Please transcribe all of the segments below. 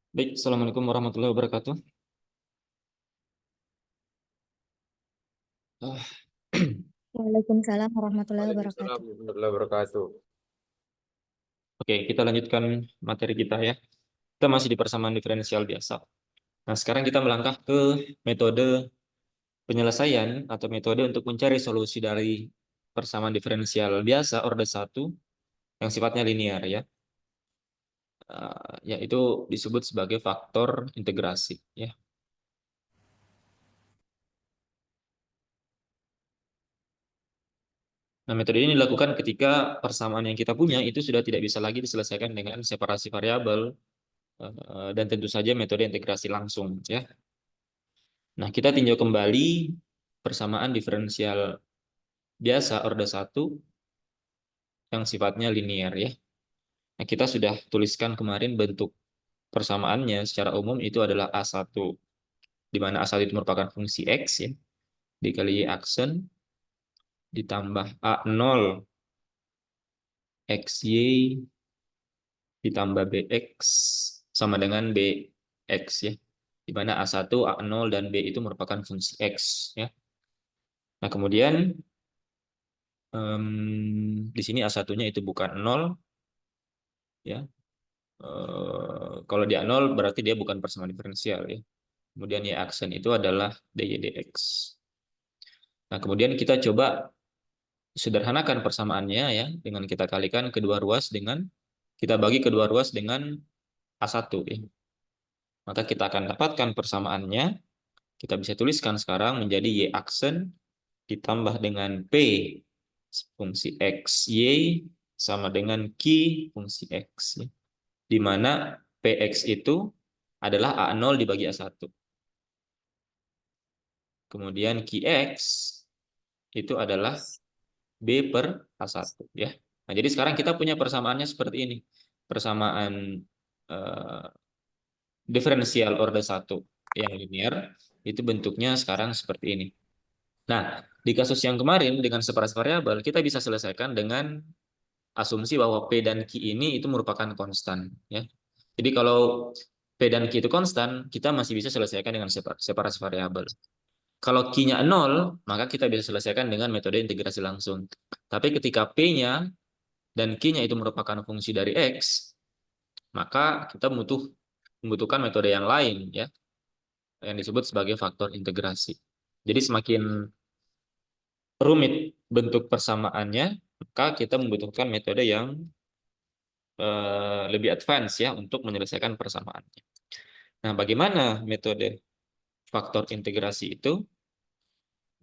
Baik, Assalamualaikum warahmatullahi wabarakatuh. Ah, Waalaikumsalam warahmatullahi Waalaikumsalam wabarakatuh. warahmatullahi wabarakatuh. Oke, kita lanjutkan materi kita ya. Kita masih di persamaan diferensial biasa. Nah, sekarang kita melangkah ke metode penyelesaian atau metode untuk mencari solusi dari persamaan diferensial biasa orde satu yang sifatnya linear ya. Yaitu disebut sebagai faktor integrasi ya. Nah, metode ini dilakukan ketika persamaan yang kita punya itu sudah tidak bisa lagi diselesaikan dengan separasi variabel dan tentu saja metode integrasi langsung ya. Nah, kita tinjau kembali persamaan diferensial biasa orde satu yang sifatnya linear ya. Nah, kita sudah tuliskan kemarin bentuk persamaannya secara umum itu adalah A1 di mana A1 itu merupakan fungsi X ya dikali Y aksen ditambah A0 XY ditambah BX sama dengan BX ya. Di mana A1, A0 dan B itu merupakan fungsi X ya. Nah, kemudian di sini A1-nya itu bukan 0 ya. Kalau dia 0 berarti dia bukan persamaan diferensial ya. Kemudian Y aksen itu adalah dy dx. Nah, kemudian kita coba sederhanakan persamaannya ya dengan kita kalikan kedua ruas dengan kita bagi kedua ruas dengan A1 ya. Maka kita akan dapatkan persamaannya. Kita bisa tuliskan sekarang menjadi Y aksen ditambah dengan P fungsi X Y sama dengan Q fungsi X ya. Di mana PX itu adalah A0 dibagi A1. Kemudian QX itu adalah B per A1 ya. Nah, jadi sekarang kita punya persamaannya seperti ini. Persamaan eh, diferensial orde satu yang linear itu bentuknya sekarang seperti ini. Nah, di kasus yang kemarin dengan separasi variabel kita bisa selesaikan dengan asumsi bahwa P dan Q ini itu merupakan konstan ya. Jadi kalau P dan Q itu konstan, kita masih bisa selesaikan dengan separasi variabel. Kalau Q-nya 0, maka kita bisa selesaikan dengan metode integrasi langsung. Tapi ketika P-nya dan Q-nya itu merupakan fungsi dari X, maka kita membutuhkan metode yang lain ya, yang disebut sebagai faktor integrasi. Jadi semakin rumit bentuk persamaannya, maka kita membutuhkan metode yang lebih advance ya untuk menyelesaikan persamaannya. Nah, bagaimana metode faktor integrasi itu?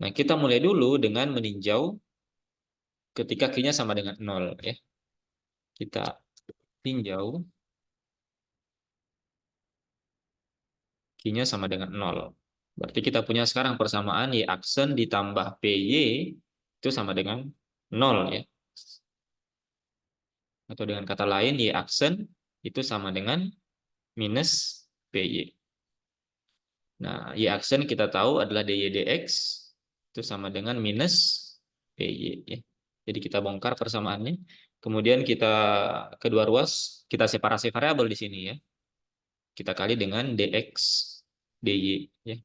Nah, kita mulai dulu dengan meninjau ketika Q-nya sama dengan 0 ya. Kita tinjau Q-nya sama dengan 0. Berarti kita punya sekarang persamaan Y aksen ditambah PY itu sama dengan 0 ya. Atau dengan kata lain Y aksen itu sama dengan minus PY. Nah, Y aksen kita tahu adalah dy dx itu sama dengan minus PY ya. Jadi kita bongkar persamaannya. Kemudian kita kedua ruas kita separasi variabel di sini ya. Kita kali dengan dx dy ya.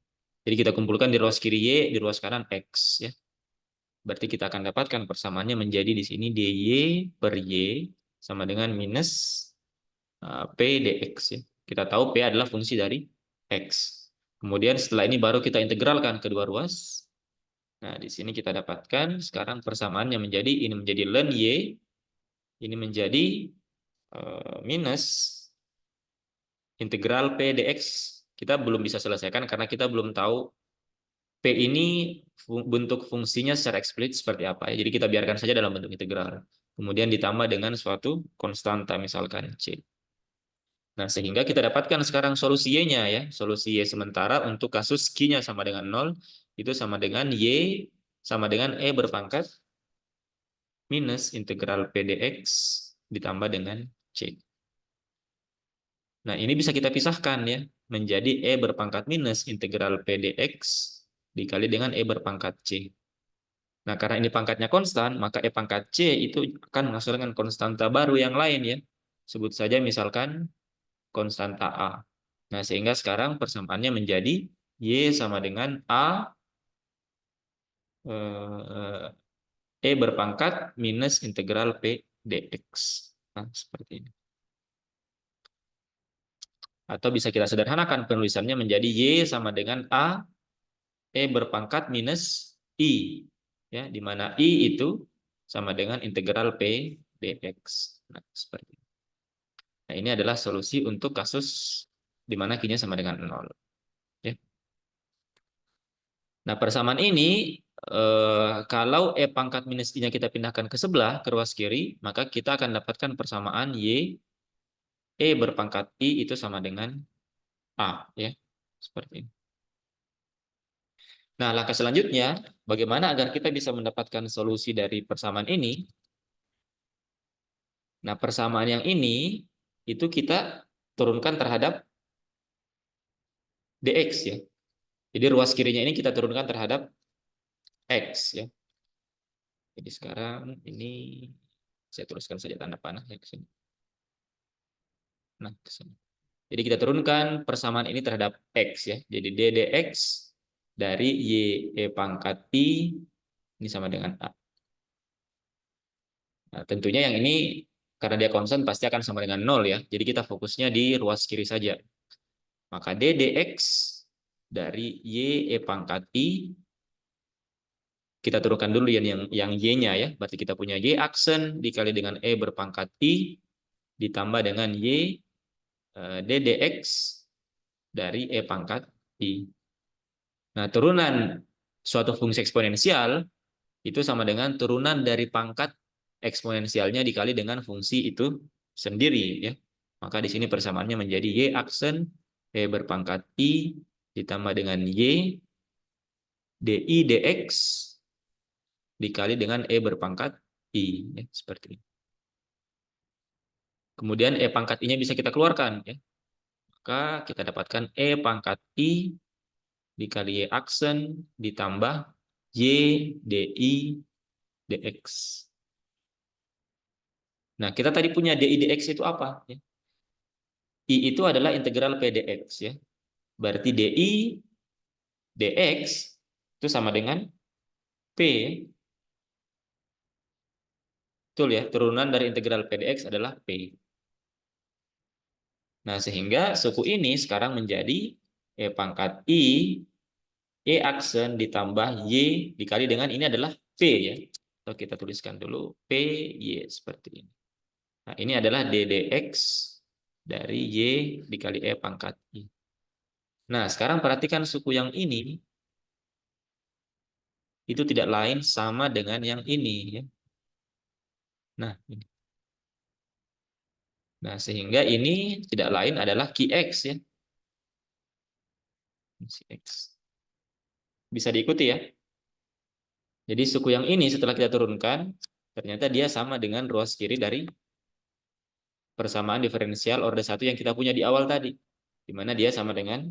Jadi kita kumpulkan di ruas kiri y, di ruas kanan x ya. Berarti kita akan dapatkan persamaannya menjadi di sini dy per y sama dengan minus p dx ya. Kita tahu p adalah fungsi dari x. Kemudian setelah ini baru kita integralkan kedua ruas. Nah, di sini kita dapatkan sekarang persamaannya menjadi ini menjadi ln y, ini menjadi minus integral p dx. Kita belum bisa selesaikan karena kita belum tahu p ini bentuk fungsinya secara eksplisit seperti apa ya. Jadi kita biarkan saja dalam bentuk integral. Kemudian ditambah dengan suatu konstanta misalkan c. Nah, sehingga kita dapatkan sekarang solusi y-nya ya. Solusi y sementara untuk kasus q-nya sama dengan 0 itu sama dengan y sama dengan e berpangkat minus integral p dx ditambah dengan c. Nah, ini bisa kita pisahkan ya menjadi e berpangkat minus integral p dx dikali dengan e berpangkat c. Nah, karena ini pangkatnya konstan, maka e pangkat c itu akan menghasilkan konstanta baru yang lain ya. Sebut saja misalkan konstanta a. Nah, sehingga sekarang persamaannya menjadi Y sama dengan A E berpangkat minus integral P dx. Nah, seperti ini. Atau bisa kita sederhanakan penulisannya menjadi Y sama dengan A E berpangkat minus I. Ya, di mana I itu sama dengan integral P dx. Nah, seperti ini. Nah, ini adalah solusi untuk kasus di mana Q-nya sama dengan 0. Ya. Nah, persamaan ini kalau E pangkat minus I-nya kita pindahkan ke sebelah, ke ruas kiri, maka kita akan dapatkan persamaan Y E berpangkat I itu sama dengan A. Ya. Seperti ini. Nah, langkah selanjutnya, bagaimana agar kita bisa mendapatkan solusi dari persamaan ini? Nah, persamaan yang ini, itu kita turunkan terhadap dx ya. Jadi ruas kirinya ini kita turunkan terhadap x ya. Jadi sekarang ini saya tuliskan saja tanda panah ya ke sini. Nah, ke sini. Jadi kita turunkan persamaan ini terhadap x ya. Jadi d dx dari y e pangkat i ini sama dengan a. Nah, tentunya yang ini karena dia konstan pasti akan sama dengan 0 ya. Jadi kita fokusnya di ruas kiri saja. Maka d dx dari y e pangkat i kita turunkan dulu yang y-nya ya. Berarti kita punya y aksen dikali dengan e berpangkat i ditambah dengan y d dx dari e pangkat i. Nah, turunan suatu fungsi eksponensial itu sama dengan turunan dari pangkat eksponensialnya dikali dengan fungsi itu sendiri ya. Maka di sini persamaannya menjadi y aksen e berpangkat i ditambah dengan y di dx dikali dengan e berpangkat i ya, seperti ini. Kemudian e pangkat i-nya bisa kita keluarkan ya. Maka kita dapatkan e pangkat i dikali y aksen ditambah y di dx. Nah, kita tadi punya di dx itu apa? I itu adalah integral p dx ya. Berarti di dx itu sama dengan p. Betul ya, turunan dari integral p dx adalah p. Nah, sehingga suku ini sekarang menjadi e pangkat i y aksen ditambah y dikali dengan ini adalah p ya. Atau kita tuliskan dulu p y seperti ini. Nah, ini adalah d dx dari y dikali e pangkat i. Nah, sekarang perhatikan suku yang ini itu tidak lain sama dengan yang ini ya. Nah, ini. Nah, sehingga ini tidak lain adalah Qx ya. Qx. Bisa diikuti ya. Jadi suku yang ini setelah kita turunkan, ternyata dia sama dengan ruas kiri dari persamaan diferensial orde 1 yang kita punya di awal tadi. Di mana dia sama dengan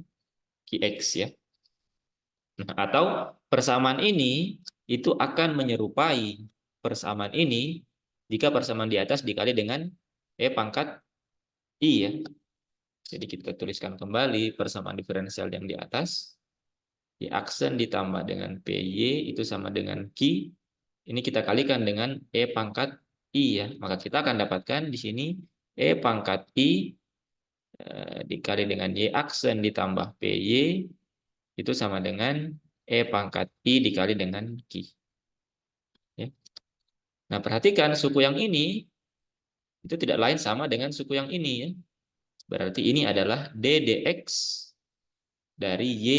Qx ya. Nah, atau persamaan ini itu akan menyerupai persamaan ini jika persamaan di atas dikali dengan E pangkat I ya. Jadi kita tuliskan kembali persamaan diferensial yang di atas. Y aksen ditambah dengan PY itu sama dengan Q. Ini kita kalikan dengan E pangkat I ya. Maka kita akan dapatkan di sini E pangkat I dikali dengan Y aksen ditambah PY itu sama dengan E pangkat I dikali dengan Q. Ya. Nah, perhatikan suku yang ini itu tidak lain sama dengan suku yang ini ya. Berarti ini adalah d dx dari y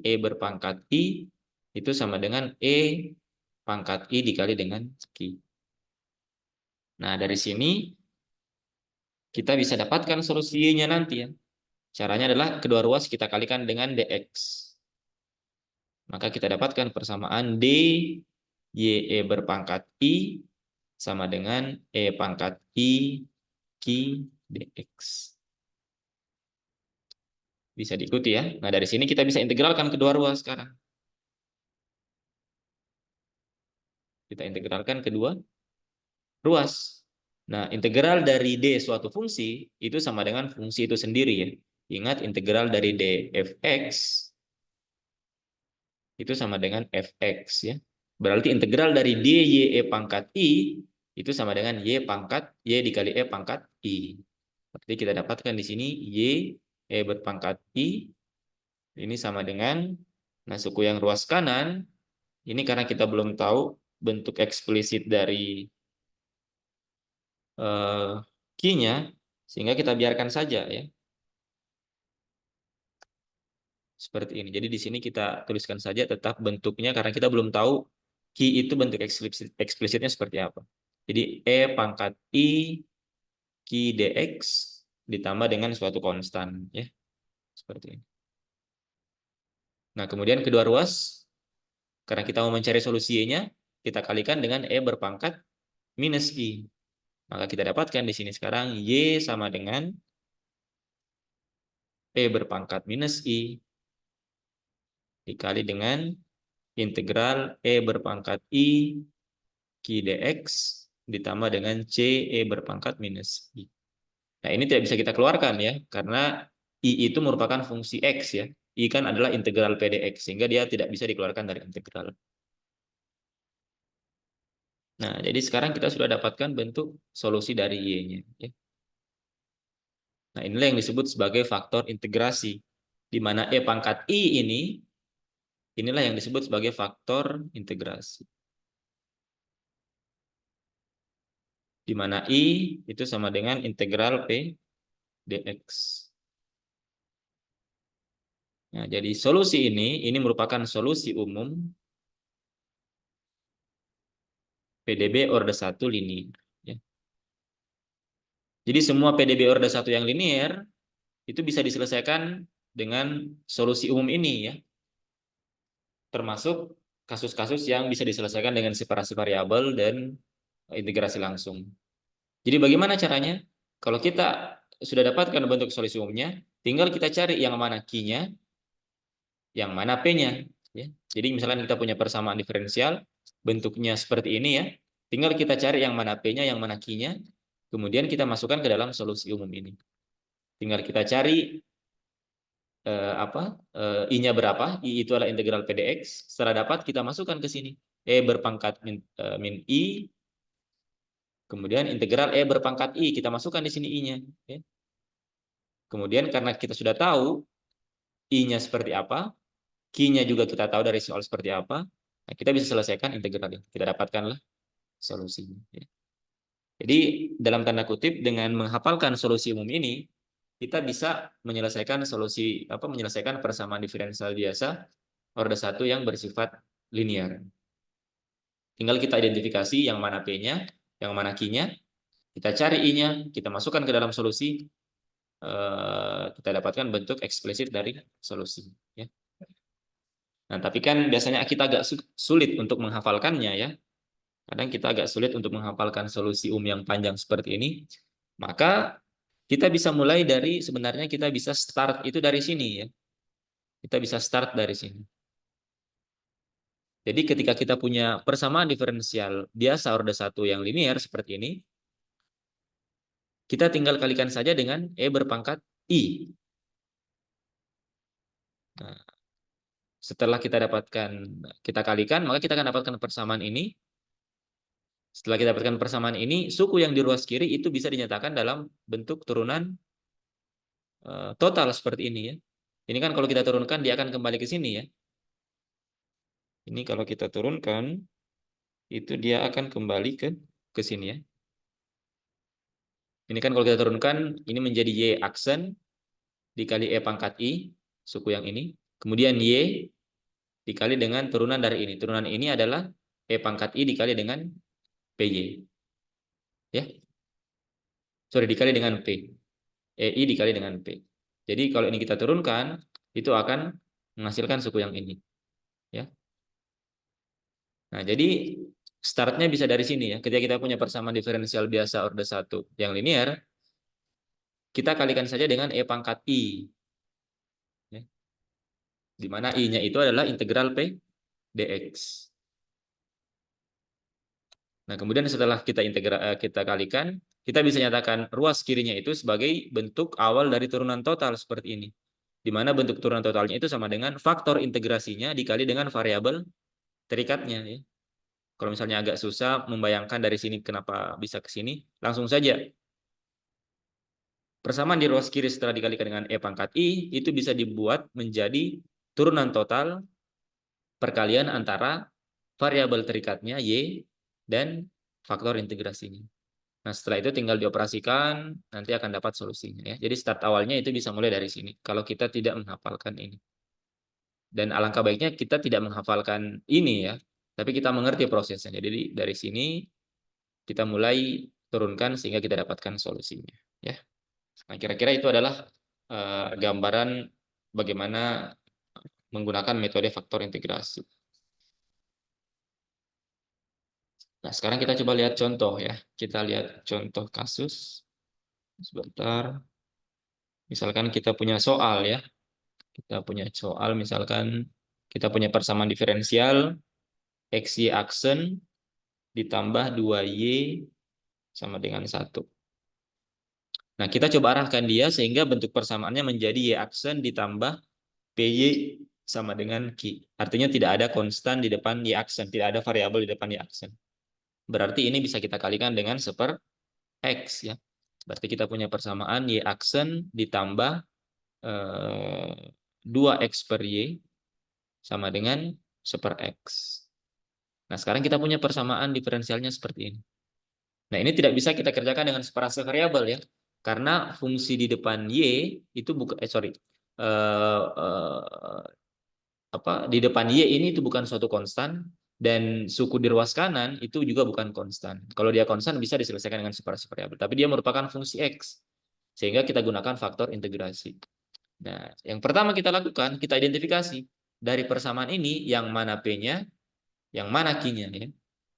e berpangkat i itu sama dengan e pangkat i dikali dengan q. Nah, dari sini kita bisa dapatkan solusi y-nya nanti ya. Caranya adalah kedua ruas kita kalikan dengan dx. Maka kita dapatkan persamaan d y e berpangkat i sama dengan e pangkat i q dx. Bisa diikuti ya. Nah, dari sini kita bisa integralkan kedua ruas sekarang. Kita integralkan kedua ruas. Nah, integral dari D suatu fungsi itu sama dengan fungsi itu sendiri ya. Ingat integral dari dfx itu sama dengan fx ya. Berarti integral dari dy pangkat i itu sama dengan y pangkat y dikali e pangkat i. Berarti kita dapatkan di sini y berpangkat i ini sama dengan, nah suku yang ruas kanan ini karena kita belum tahu bentuk eksplisit dari Q-nya, sehingga kita biarkan saja ya. Seperti ini. Jadi di sini kita tuliskan saja tetap bentuknya karena kita belum tahu Q itu bentuk eksplisitnya seperti apa. Jadi E pangkat I Q dx ditambah dengan suatu konstan ya. Seperti ini. Nah, kemudian kedua ruas karena kita mau mencari solusi Y-nya, kita kalikan dengan E berpangkat minus I. Maka kita dapatkan di sini sekarang Y sama dengan E berpangkat minus I dikali dengan integral E berpangkat I Q dx ditambah dengan C E berpangkat minus I. Nah, ini tidak bisa kita keluarkan ya, karena I itu merupakan fungsi X ya. I kan adalah integral P dx, sehingga dia tidak bisa dikeluarkan dari integral. Nah, jadi sekarang kita sudah dapatkan bentuk solusi dari Y-nya. Ya. Nah, inilah yang disebut sebagai faktor integrasi. Di mana E pangkat I inilah yang disebut sebagai faktor integrasi. Di mana I itu sama dengan integral P dx. Nah, jadi solusi ini merupakan solusi umum PDB orde 1 linear. Ya. Jadi semua PDB orde 1 yang linear itu bisa diselesaikan dengan solusi umum ini ya. Termasuk kasus-kasus yang bisa diselesaikan dengan separasi variabel dan integrasi langsung. Jadi bagaimana caranya? Kalau kita sudah dapatkan bentuk solusi umumnya, tinggal kita cari yang mana Q-nya, yang mana P-nya. Ya. Jadi misalnya kita punya persamaan diferensial, bentuknya seperti ini ya, tinggal kita cari yang mana P-nya, yang mana Q-nya, kemudian kita masukkan ke dalam solusi umum ini. Tinggal kita cari I-nya berapa, I itu adalah integral P dx, setelah dapat kita masukkan ke sini. E berpangkat min I, kemudian integral E berpangkat I, kita masukkan di sini I-nya. Ya. Kemudian karena kita sudah tahu I-nya seperti apa, Q-nya juga kita tahu dari soal seperti apa, nah kita bisa selesaikan integral ini. Kita dapatkanlah solusinya. Ya. Jadi dalam tanda kutip dengan menghafalkan solusi umum ini, kita bisa menyelesaikan menyelesaikan persamaan diferensial biasa orde 1 yang bersifat linear. Tinggal kita identifikasi yang mana P-nya, yang mana Q-nya, kita cari I-nya, kita masukkan ke dalam solusi, kita dapatkan bentuk eksplisit dari solusi. Ya. Nah, tapi kan biasanya kita agak sulit untuk menghafalkannya ya. Kadang kita agak sulit untuk menghafalkan solusi yang panjang seperti ini. Maka kita bisa mulai dari, sebenarnya kita bisa start itu dari sini ya. Kita bisa start dari sini. Jadi ketika kita punya persamaan diferensial biasa orde 1 yang linear seperti ini, kita tinggal kalikan saja dengan E berpangkat I. Nah, setelah kita kalikan, maka kita akan dapatkan persamaan ini. Setelah kita dapatkan persamaan ini, suku yang di ruas kiri itu bisa dinyatakan dalam bentuk turunan total seperti ini ya. Ini kan kalau kita turunkan dia akan kembali ke sini ya. Ini kalau kita turunkan itu dia akan kembali ke sini ya. Ini kan kalau kita turunkan ini menjadi Y aksen dikali E pangkat I, suku yang ini. Kemudian Y dikali dengan turunan dari ini. Turunan ini adalah E pangkat I dikali dengan PY. Ya. Sorry, dikali dengan P. EI dikali dengan P. Jadi kalau ini kita turunkan, itu akan menghasilkan suku yang ini. Ya. Nah, jadi startnya bisa dari sini ya. Ketika kita punya persamaan diferensial biasa orde 1 yang linear, kita kalikan saja dengan E pangkat I. Ya. Di mana I-nya itu adalah integral P dx. Nah, kemudian setelah kita kalikan, kita bisa nyatakan ruas kirinya itu sebagai bentuk awal dari turunan total seperti ini. Di mana bentuk turunan totalnya itu sama dengan faktor integrasinya dikali dengan variabel terikatnya. Ya. Kalau misalnya agak susah membayangkan dari sini kenapa bisa ke sini, langsung saja. Persamaan di ruas kiri setelah dikalikan dengan E pangkat I, itu bisa dibuat menjadi turunan total perkalian antara variabel terikatnya Y dan faktor integrasinya. Nah, setelah itu tinggal dioperasikan, nanti akan dapat solusinya. Ya. Jadi start awalnya itu bisa mulai dari sini, kalau kita tidak menghafalkan ini. Dan alangkah baiknya kita tidak menghafalkan ini ya, tapi kita mengerti prosesnya. Jadi dari sini kita mulai turunkan sehingga kita dapatkan solusinya. Ya. Nah, kira-kira itu adalah gambaran bagaimana menggunakan metode faktor integrasi. Nah, sekarang kita coba lihat contoh ya. Kita lihat contoh kasus. Sebentar. Misalkan kita punya soal ya. Kita punya soal misalkan kita punya persamaan diferensial XY aksen ditambah 2Y sama dengan 1. Nah, kita coba arahkan dia sehingga bentuk persamaannya menjadi Y aksen ditambah PY sama dengan Q. Artinya tidak ada konstan di depan Y aksen, tidak ada variabel di depan Y aksen. Berarti ini bisa kita kalikan dengan seper X ya. Berarti kita punya persamaan Y aksen ditambah 2X per Y sama dengan seper X. Nah, sekarang kita punya persamaan diferensialnya seperti ini. Nah, ini tidak bisa kita kerjakan dengan separase variabel ya. Karena fungsi di depan Y itu bukan di depan Y ini itu bukan suatu konstan dan suku di ruas kanan itu juga bukan konstan. Kalau dia konstan bisa diselesaikan dengan separase variabel, tapi dia merupakan fungsi X. Sehingga kita gunakan faktor integrasi. Nah, yang pertama kita lakukan, kita identifikasi dari persamaan ini yang mana P-nya, yang mana Q-nya ya.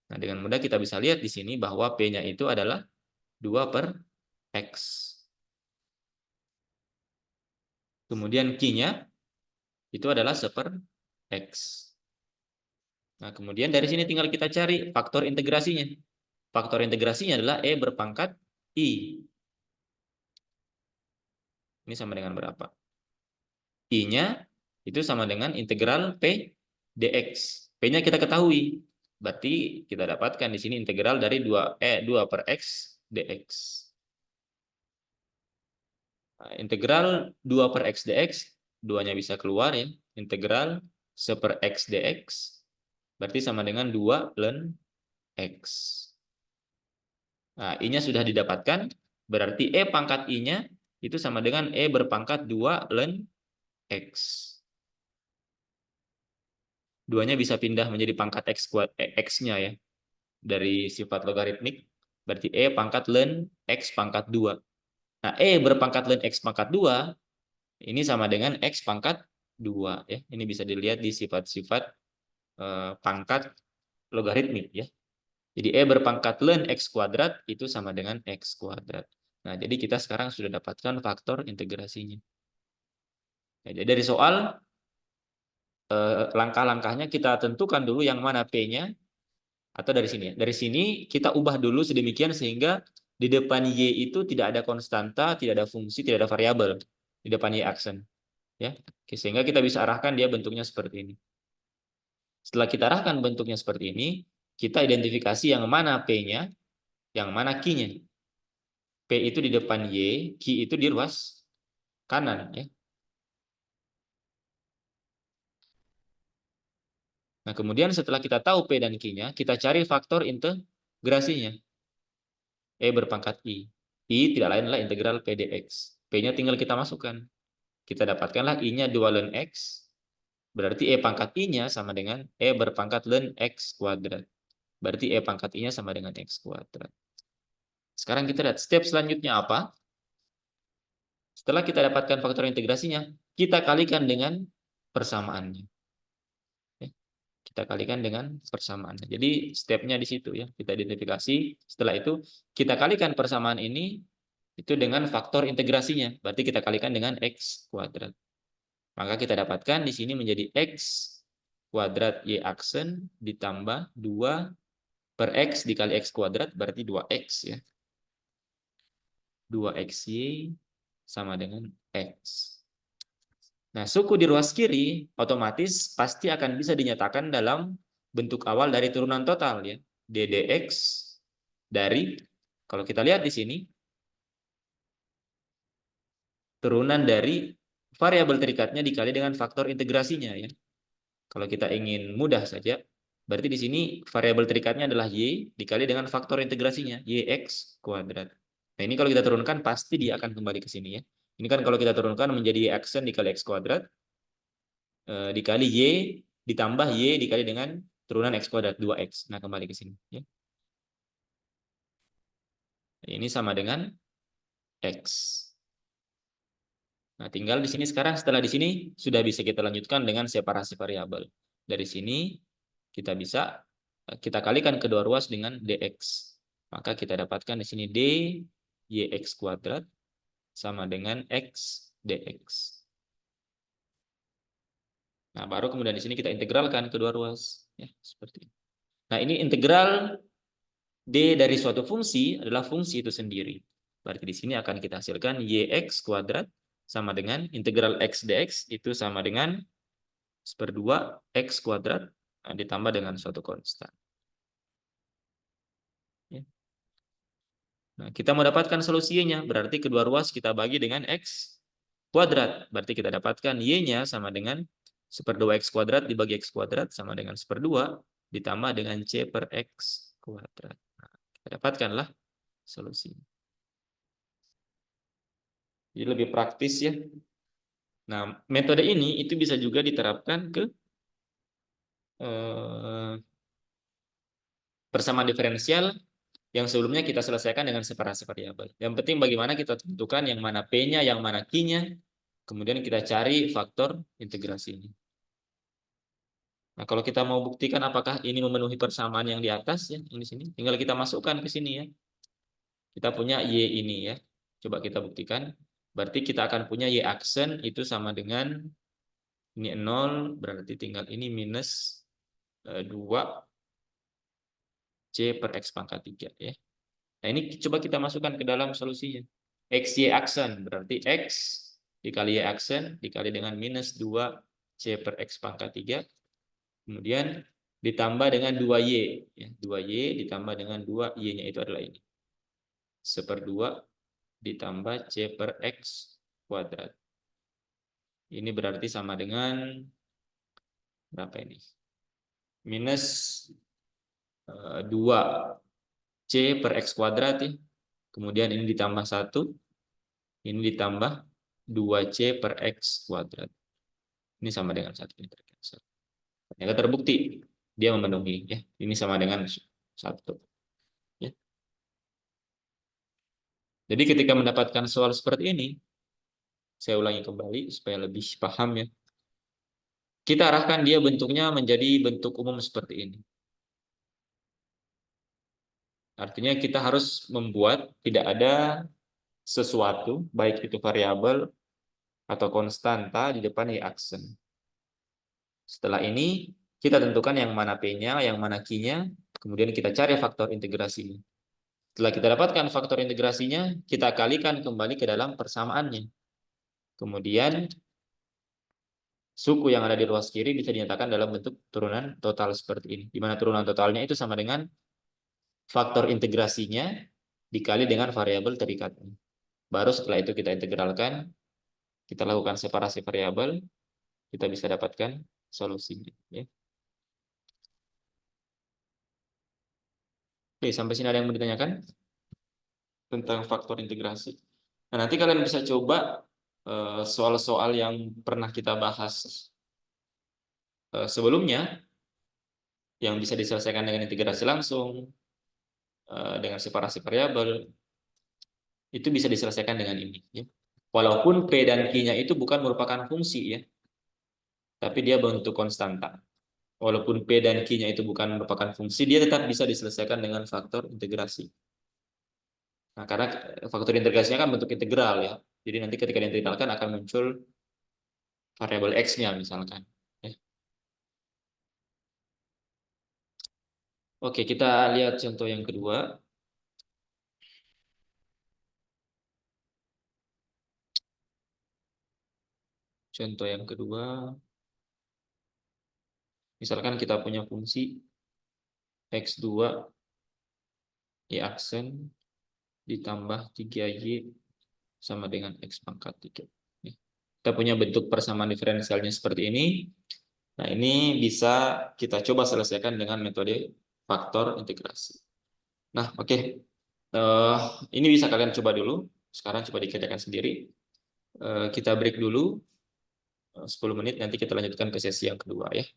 Nah, dengan mudah kita bisa lihat di sini bahwa P-nya itu adalah 2 per X. Kemudian Q-nya itu adalah seper X. Nah, kemudian dari sini tinggal kita cari faktor integrasinya. Faktor integrasinya adalah E berpangkat I. Ini sama dengan berapa? I-nya itu sama dengan integral P dx. P-nya kita ketahui. Berarti kita dapatkan di sini integral dari 2 per X dx. Nah, integral 2 per X dx, 2-nya bisa keluar ya. Integral 1 per X dx, berarti sama dengan 2 ln X. Nah, I-nya sudah didapatkan, berarti E pangkat I-nya itu sama dengan E berpangkat 2 ln X. 2-nya bisa pindah menjadi pangkat X-nya ya. Dari sifat logaritmik, berarti E pangkat ln X pangkat 2. Nah, E berpangkat ln X pangkat 2, ini sama dengan X pangkat 2. Ya. Ini bisa dilihat di sifat-sifat pangkat logaritmik. Ya. Jadi E berpangkat ln X kuadrat itu sama dengan X kuadrat. Nah, jadi kita sekarang sudah dapatkan faktor integrasinya. Ya, jadi dari soal, langkah-langkahnya kita tentukan dulu yang mana P-nya, atau dari sini. Dari sini kita ubah dulu sedemikian sehingga di depan Y itu tidak ada konstanta, tidak ada fungsi, tidak ada variabel di depan Y aksen. Ya. Oke, sehingga kita bisa arahkan dia bentuknya seperti ini. Setelah kita arahkan bentuknya seperti ini, kita identifikasi yang mana P-nya, yang mana Q-nya. P itu di depan Y, Q itu di ruas kanan. Ya. Nah, kemudian setelah kita tahu P dan Q-nya, kita cari faktor integrasinya. E berpangkat I. I tidak lain adalah integral P dx. P-nya tinggal kita masukkan. Kita dapatkanlah I-nya 2 ln X. Berarti E pangkat I-nya sama dengan E berpangkat ln X kuadrat. Berarti E pangkat I-nya sama dengan X kuadrat. Sekarang kita lihat step selanjutnya apa? Setelah kita dapatkan faktor integrasinya, kita kalikan dengan persamaannya. Kita kalikan dengan persamaannya. Jadi stepnya di situ ya. Kita identifikasi. Setelah itu kita kalikan persamaan ini itu dengan faktor integrasinya. Berarti kita kalikan dengan X kuadrat. Maka kita dapatkan di sini menjadi X kuadrat Y aksen ditambah 2 per X dikali X kuadrat berarti 2X ya. 2xy sama dengan x. Nah, suku di ruas kiri otomatis pasti akan bisa dinyatakan dalam bentuk awal dari turunan total ya. ddx dari, kalau kita lihat di sini, turunan dari variabel terikatnya dikali dengan faktor integrasinya ya. Kalau kita ingin mudah saja, berarti di sini variabel terikatnya adalah y dikali dengan faktor integrasinya, yx kuadrat. Nah, ini kalau kita turunkan pasti dia akan kembali ke sini ya. Ini kan kalau kita turunkan menjadi y aksen dikali x kuadrat, dikali y ditambah y dikali dengan turunan x kuadrat 2x. Nah, kembali ke sini ya. Ini sama dengan x. Nah, tinggal di sini sekarang, setelah di sini sudah bisa kita lanjutkan dengan separasi variabel. Dari sini kita bisa kita kalikan kedua ruas dengan dx. Maka kita dapatkan di sini d yx kuadrat sama dengan x dx. Nah, baru kemudian di sini kita integralkan kedua ruas ya, seperti ini. Nah, ini integral d dari suatu fungsi adalah fungsi itu sendiri. Berarti di sini akan kita hasilkan yx kuadrat sama dengan integral x dx itu sama dengan 1/2 x kuadrat ditambah dengan suatu konstan. Ya. Nah, kita mau dapatkan solusinya, berarti kedua ruas kita bagi dengan x kuadrat. Berarti kita dapatkan y-nya sama dengan 1/2 x kuadrat dibagi x kuadrat sama dengan 1/2 ditambah dengan c per x kuadrat. Nah, kita dapatkanlah solusinya. Jadi lebih praktis ya. Nah, metode ini itu bisa juga diterapkan ke persamaan diferensial yang sebelumnya kita selesaikan dengan separasi variabel. Yang penting bagaimana kita tentukan yang mana P-nya, yang mana Q-nya, kemudian kita cari faktor integrasinya. Nah, kalau kita mau buktikan apakah ini memenuhi persamaan yang di atas ya, yang di sini, tinggal kita masukkan ke sini ya. Kita punya Y ini ya. Coba kita buktikan. Berarti kita akan punya Y aksen itu sama dengan ini 0, berarti tinggal ini minus 2 C per X pangkat 3 ya. Nah, ini coba kita masukkan ke dalam solusinya. X, Y aksen, berarti X dikali Y aksen, dikali dengan minus 2 C per X pangkat 3. Kemudian ditambah dengan 2Y. Ya, 2Y ditambah dengan 2Y-nya itu adalah ini. 1/2 ditambah C per X kuadrat. Ini berarti sama dengan berapa ini? Minus 2 C per X kuadrat ya. Kemudian ini ditambah 1. Ini ditambah 2C per X kuadrat. Ini sama dengan 1. Ini tercancel. Ternyata terbukti dia memenuhi ya. Ini sama dengan 1 ya. Jadi ketika mendapatkan soal seperti ini, saya ulangi kembali supaya lebih paham ya. Kita arahkan dia bentuknya menjadi bentuk umum seperti ini. Artinya kita harus membuat tidak ada sesuatu, baik itu variabel atau konstanta di depan y aksen. Setelah ini kita tentukan yang mana P-nya, yang mana Q-nya, kemudian kita cari faktor integrasinya. Setelah kita dapatkan faktor integrasinya, kita kalikan kembali ke dalam persamaannya. Kemudian suku yang ada di ruas kiri bisa dinyatakan dalam bentuk turunan total seperti ini. Di mana turunan totalnya itu sama dengan faktor integrasinya dikali dengan variabel terikatnya. Baru setelah itu kita integralkan, kita lakukan separasi variabel, kita bisa dapatkan solusinya. Ya. Oke, sampai sini ada yang mau ditanyakan tentang faktor integrasi? Nah, nanti kalian bisa coba soal-soal yang pernah kita bahas sebelumnya, yang bisa diselesaikan dengan integrasi langsung, dengan separasi variabel, itu bisa diselesaikan dengan ini. Ya. Walaupun P dan Q-nya itu bukan merupakan fungsi, ya, tapi dia bentuk konstanta. Walaupun P dan Q-nya itu bukan merupakan fungsi, dia tetap bisa diselesaikan dengan faktor integrasi. Nah, karena faktor integrasinya kan bentuk integral ya. Jadi nanti ketika diintegralkan akan muncul variabel X-nya misalkan. Ya. Oke, kita lihat contoh yang kedua. Contoh yang kedua, misalkan kita punya fungsi X2 Y aksen ditambah 3Y sama dengan X pangkat 3. Kita punya bentuk persamaan diferensialnya seperti ini. Nah, ini bisa kita coba selesaikan dengan metode faktor integrasi. Nah, oke. Ini bisa kalian coba dulu. Sekarang coba dikerjakan sendiri. Kita break dulu 10 menit, nanti kita lanjutkan ke sesi yang kedua ya.